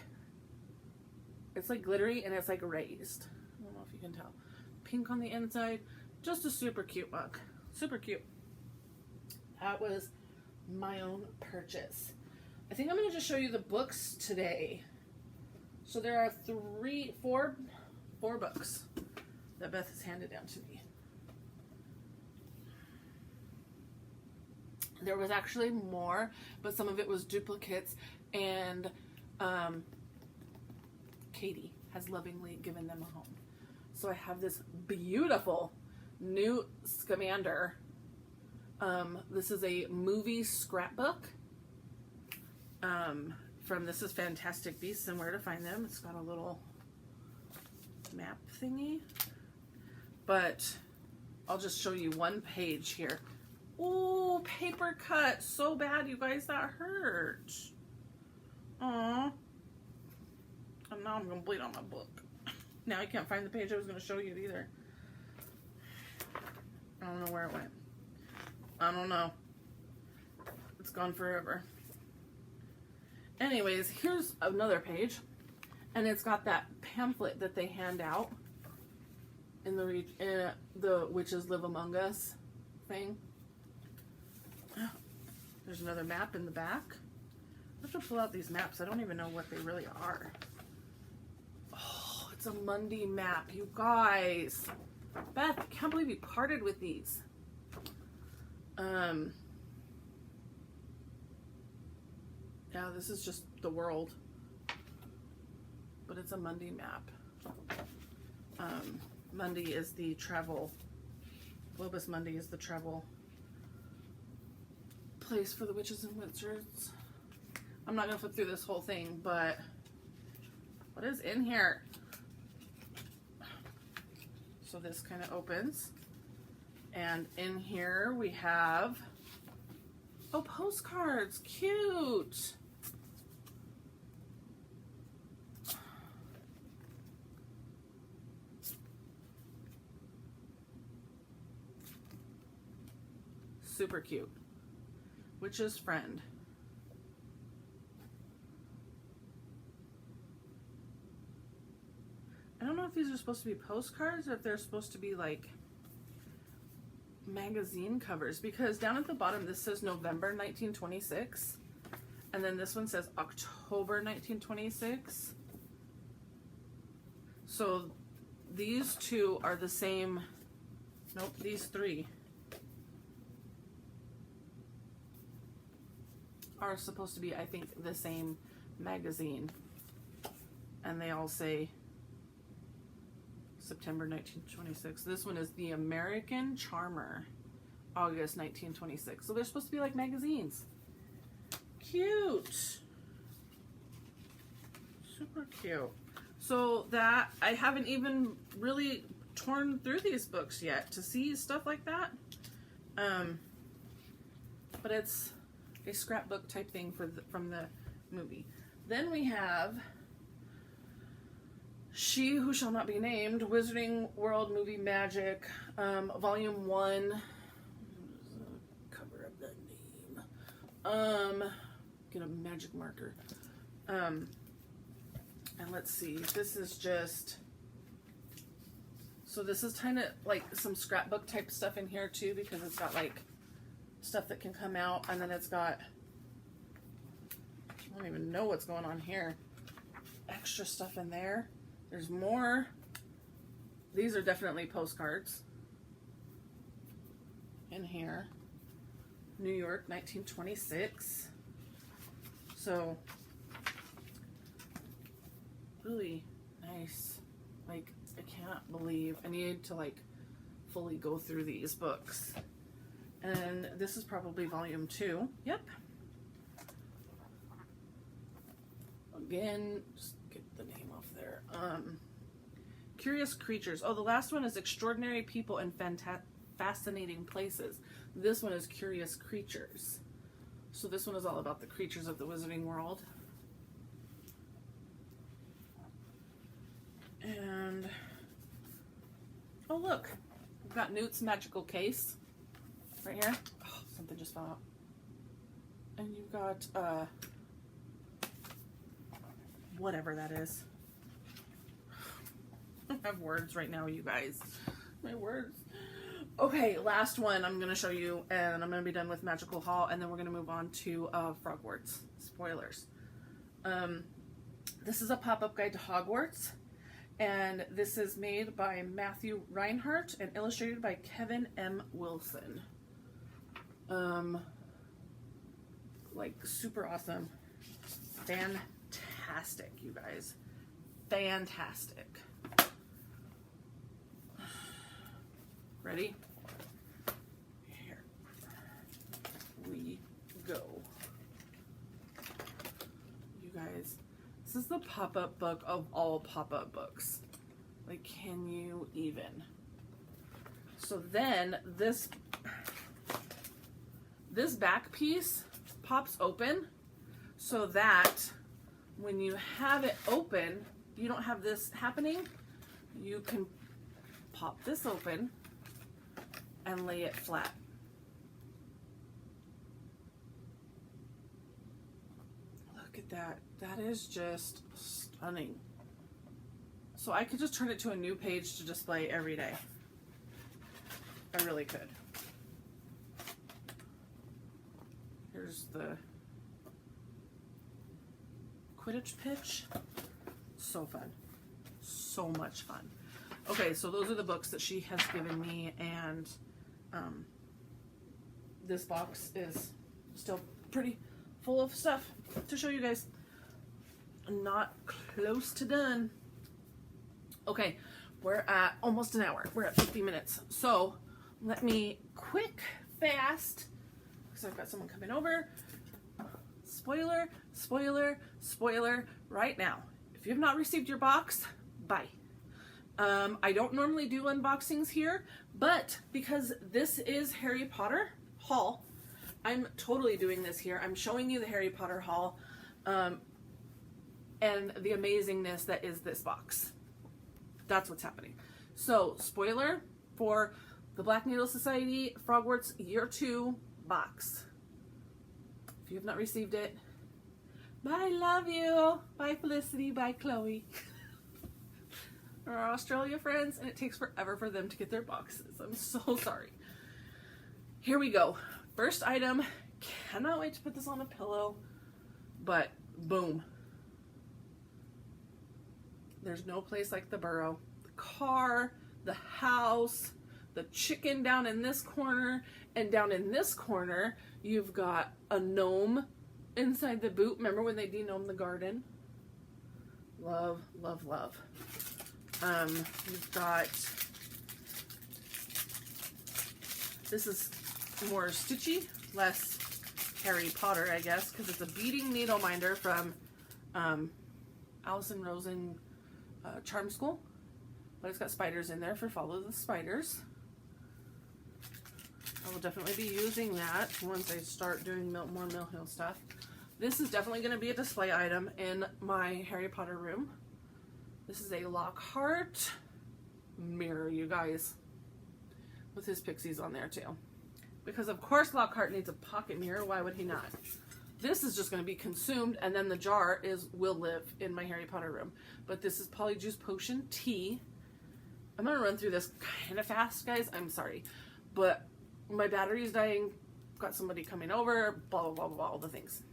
it's like glittery and it's like raised. I don't know if you can tell. Pink on the inside. Just a super cute mug. Super cute. That was my own purchase. I think I'm going to just show you the books today. So there are four books that Beth has handed down to me. There was actually more, but some of it was duplicates, and Katie has lovingly given them a home. So I have this beautiful new Scamander. This is a movie scrapbook from This Is Fantastic Beasts and Where to Find Them. It's got a little map thingy, but I'll just show you one page here. Oh, paper cut so bad, you guys, that hurt. Aww. And now I'm gonna bleed on my book. Now I can't find the page I was gonna show you either. I don't know where it went. I don't know. It's gone forever. Anyways, here's another page, and it's got that pamphlet that they hand out in the Witches Live Among Us thing. There's another map in the back. I have to pull out these maps. I don't even know what they really are. Oh, it's a Mundy map, you guys. Beth, I can't believe you parted with these. Yeah, this is just the world. But it's a Mundy map. Mundy is the travel. Globus Mundy is the travel place for the witches and wizards. I'm not gonna flip through this whole thing, but what is in here? So this kind of opens, and in here we have, oh, postcards. Cute. Super cute. Witch's Friend. I don't know if these are supposed to be postcards or if they're supposed to be like magazine covers, because down at the bottom this says November 1926, and then this one says October 1926. So these two are the same. Nope, these three are supposed to be, I think, the same magazine, and they all say September 1926. This one is The American Charmer, August 1926. So they're supposed to be like magazines. Cute. Super cute. So that, I haven't even really torn through these books yet to see stuff like that. But it's a scrapbook type thing from the movie. Then we have She Who Shall Not Be Named, Wizarding World Movie Magic, Volume 1. Cover of the name. Get a magic marker. And let's see, this is just, so this is kind of like some scrapbook type stuff in here too, because it's got like stuff that can come out, and then it's got, I don't even know what's going on here. Extra stuff in there. There's more. These are definitely postcards in here. New York, 1926. So, really Nice. Like, I can't believe I need to like fully go through these books. And this is probably volume 2. Yep. Again, just get the name off there. Curious Creatures. Oh, the last one is Extraordinary People and Fascinating Places. This one is Curious Creatures. So this one is all about the creatures of the wizarding world. And oh look, we've got Newt's Magical Case right here. Oh, something just fell out. And you've got whatever that is. I don't have words right now, you guys. My words. Okay, last one I'm going to show you, and I'm going to be done with Magical Hall, and then we're going to move on to Frogwarts. Spoilers. This is a pop-up guide to Hogwarts, and this is made by Matthew Reinhardt and illustrated by Kevin M. Wilson. Like, super awesome. Fantastic, you guys. Fantastic. Ready? Here we go. You guys, this is the pop-up book of all pop-up books. Like, can you even? So then this back piece pops open so that when you have it open, you don't have this happening. You can pop this open and lay it flat. Look at that. That is just stunning. So I could just turn it to a new page to display every day. I really could. Here's the Quidditch pitch. So fun. So much fun. Okay, so those are the books that she has given me, and this box is still pretty full of stuff to show you guys. Not close to done. Okay, we're at almost an hour. We're at 50 minutes. So let me fast, because I've got someone coming over. Spoiler, spoiler, spoiler right now. If you have not received your box, bye. I don't normally do unboxings here, but because this is Harry Potter haul, I'm totally doing this here. I'm showing you the Harry Potter haul and the amazingness that is this box. That's what's happening. So, spoiler for the Black Needle Society Frogwarts Year 2 box. If you have not received it, bye, love you. Bye, Felicity. Bye, Chloe. Our Australia friends, and it takes forever for them to get their boxes. I'm so sorry. Here we go. First item. Cannot wait to put this on a pillow, but boom. There's no place like the burrow. The car, the house, the chicken down in this corner, and down in this corner, you've got a gnome inside the boot. Remember when they denomed the garden? Love, love, love. You've got, this is more Stitchy, less Harry Potter, I guess, because it's a beading needle minder from Allison Rosen Charm School, but it's got spiders in there for Follow the Spiders. I will definitely be using that once I start doing more Mill Hill stuff. This is definitely going to be a display item in my Harry Potter room. This is a Lockhart mirror, you guys, with his pixies on there too. Because of course Lockhart needs a pocket mirror. Why would he not? This is just going to be consumed, and then the jar will live in my Harry Potter room. But this is Polyjuice Potion Tea. I'm going to run through this kind of fast, guys. I'm sorry. But my battery's dying. Got somebody coming over. Blah, blah, blah, blah, all the things.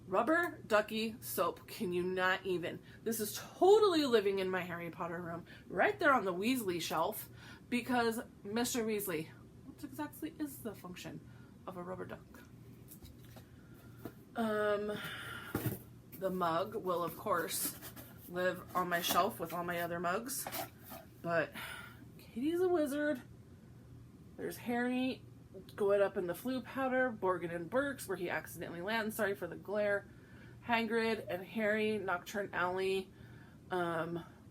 Rubber Ducky soap. Can you not even? This is totally living in my Harry Potter room. Right there on the Weasley shelf. Because Mr. Weasley, what exactly is the function of a rubber duck? The mug will, of course, live on my shelf with all my other mugs. But Katie's a wizard. There's Harry going up in the Floo powder, Borgin and Burke's where he accidentally lands, sorry for the glare, Hagrid and Harry, Nocturne Alley,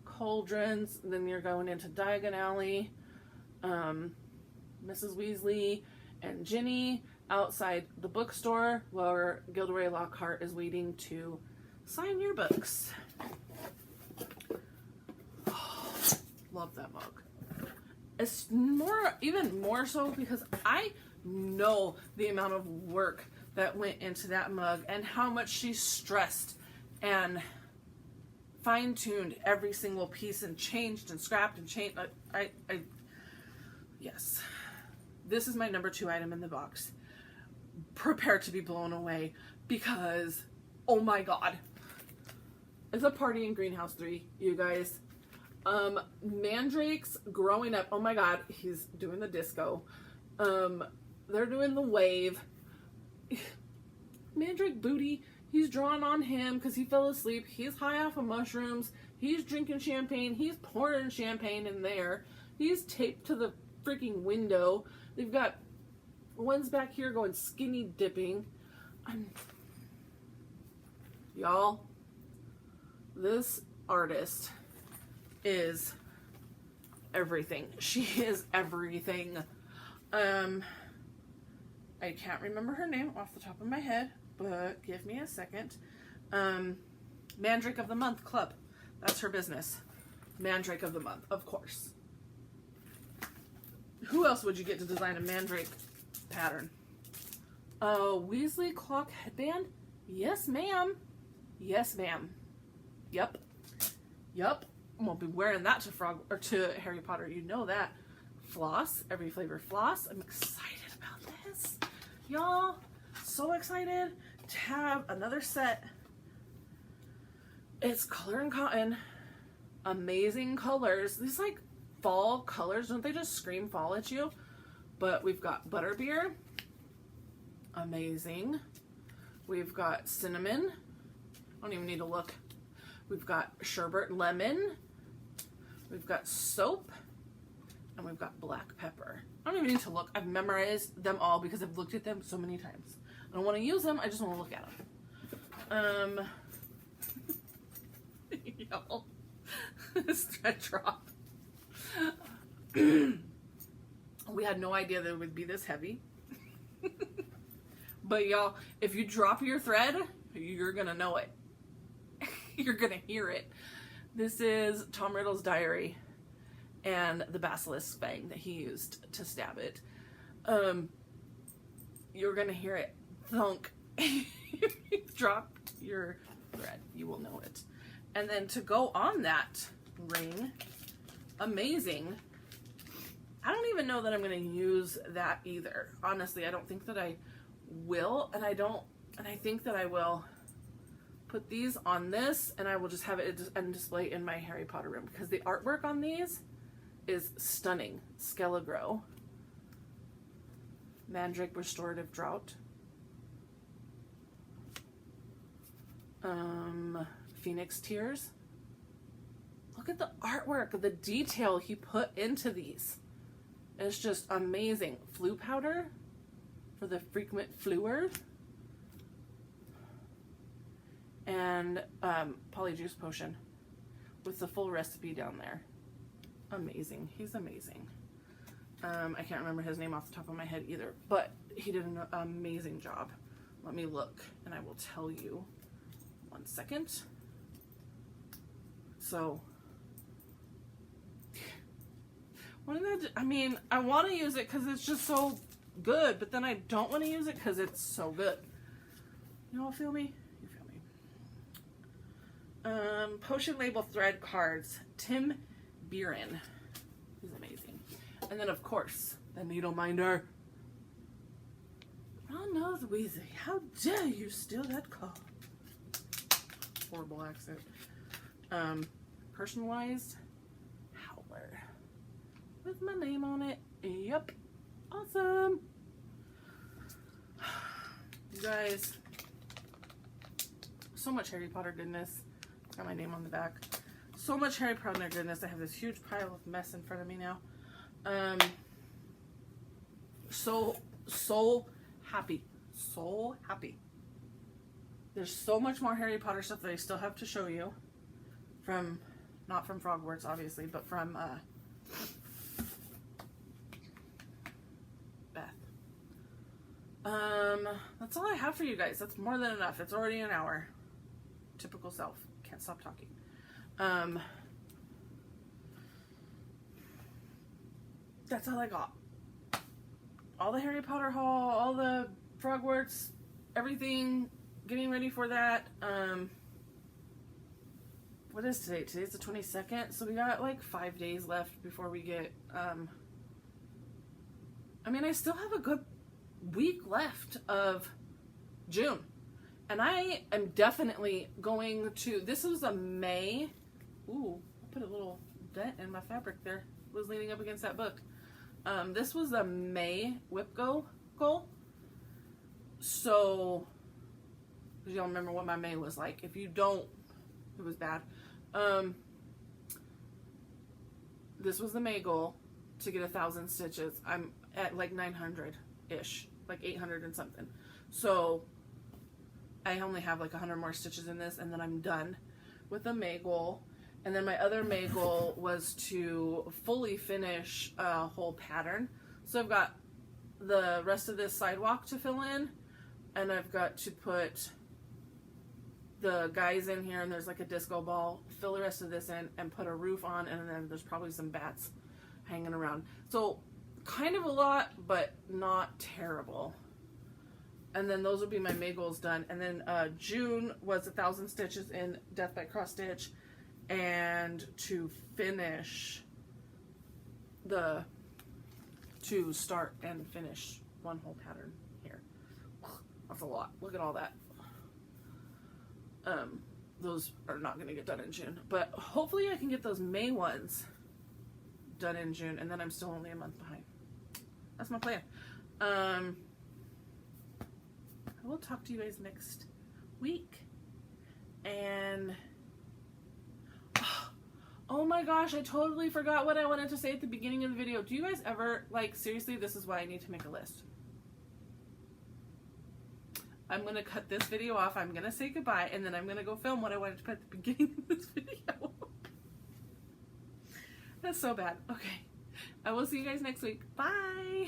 Cauldrons, then you're going into Diagon Alley, Mrs. Weasley and Ginny outside the bookstore where Gilderoy Lockhart is waiting to sign your books. Oh, love that mug. It's even more so because I know the amount of work that went into that mug and how much she stressed and fine-tuned every single piece and changed and scrapped and changed. Yes. This is my number 2 item in the box. Prepare to be blown away because, oh my god. It's a party in Greenhouse 3, you guys. Mandrake's growing up. Oh my god, he's doing the disco. They're doing the wave. Mandrake booty, he's drawn on him because he fell asleep. He's high off of mushrooms. He's drinking champagne. He's pouring champagne in there. He's taped to the freaking window. They've got ones back here going skinny dipping. Y'all, this artist is everything. She is everything. I can't remember her name off the top of my head, but give me a second. Mandrake of the Month Club. That's her business. Mandrake of the Month, of course. Who else would you get to design a Mandrake pattern? Weasley clock headband? Yes, ma'am. Yes, ma'am. Yep. Yup. I won't be wearing that to Harry Potter. You know that. Floss. Every flavor floss. I'm excited about this. Y'all, so excited to have another set. It's Color and Cotton. Amazing colors. These like fall colors. Don't they just scream fall at you? But we've got Butterbeer. Amazing. We've got Cinnamon. I don't even need to look. We've got Sherbet Lemon. We've got Soap. And we've got Black Pepper. I don't even need to look. I've memorized them all because I've looked at them so many times. I don't want to use them. I just want to look at them. Y'all. This thread drop. We had no idea that it would be this heavy. But y'all, if you drop your thread, you're going to know it. You're going to hear it. This is Tom Riddle's diary and the basilisk fang that he used to stab it. You're going to hear it thunk. If you drop your thread, you will know it. And then to go on that ring, amazing. I don't even know that I'm going to use that either. Honestly, I don't think that I will, and I think that I will put these on this, and I will just have it and display in my Harry Potter room because the artwork on these is stunning. Skelegro, Mandrake Restorative Drought, Phoenix Tears. Look at the artwork, the detail he put into these. It's just amazing. Floo powder for the frequent fluer. And Polyjuice Potion with the full recipe down there. Amazing. He's amazing. I can't remember his name off the top of my head either, but he did an amazing job. Let me look and I will tell you. 1 second. So, I want to use it because it's just so good, but then I don't want to use it because it's so good. You all feel me? You feel me? Potion label thread cards. Tim Buren. He's amazing. And then, of course, the needle minder. Ronald Weasley. How dare you steal that card? Horrible accent. Personalized Howler. With my name on it. Yep. Awesome. You guys, so much Harry Potter goodness. Got my name on the back. So much Harry Potter goodness. I have this huge pile of mess in front of me now. So happy. So happy. There's so much more Harry Potter stuff that I still have to show you. Not from Frogworks, obviously, but from Beth. That's all I have for you guys. That's more than enough. It's already an hour. Typical self. Can't stop talking. That's all I got. All the Harry Potter haul, all the Frogworks, everything, getting ready for that. What is today? Today's the 22nd, so we got like 5 days left before we get, I mean, I still have a good week left of June. And I am definitely going to, this was a May, ooh, I put a little dent in my fabric there, was leaning up against that book. This was a May whip goal. So, y'all remember what my May was like. If you don't, it was bad. This was the May goal to get 1,000 stitches. I'm at like 900-ish, like 800 and something. So, I only have like 100 more stitches in this, and then I'm done with the May goal. And then my other May goal was to fully finish a whole pattern. So I've got the rest of this sidewalk to fill in, and I've got to put the guys in here, and there's like a disco ball, fill the rest of this in, and put a roof on, and then there's probably some bats hanging around. So kind of a lot, but not terrible. And then those will be my May goals done. And then June was 1,000 stitches in Death by Cross Stitch, and to finish to start and finish one whole pattern here. That's a lot. Look at all that. Those are not going to get done in June, but hopefully I can get those May ones done in June, and then I'm still only a month behind. That's my plan. I will talk to you guys next week. And oh my gosh, I totally forgot what I wanted to say at the beginning of the video. Do you guys ever, like, seriously, this is why I need to make a list. I'm going to cut this video off. I'm going to say goodbye, and then I'm going to go film what I wanted to put at the beginning of this video. That's so bad. Okay. I will see you guys next week. Bye.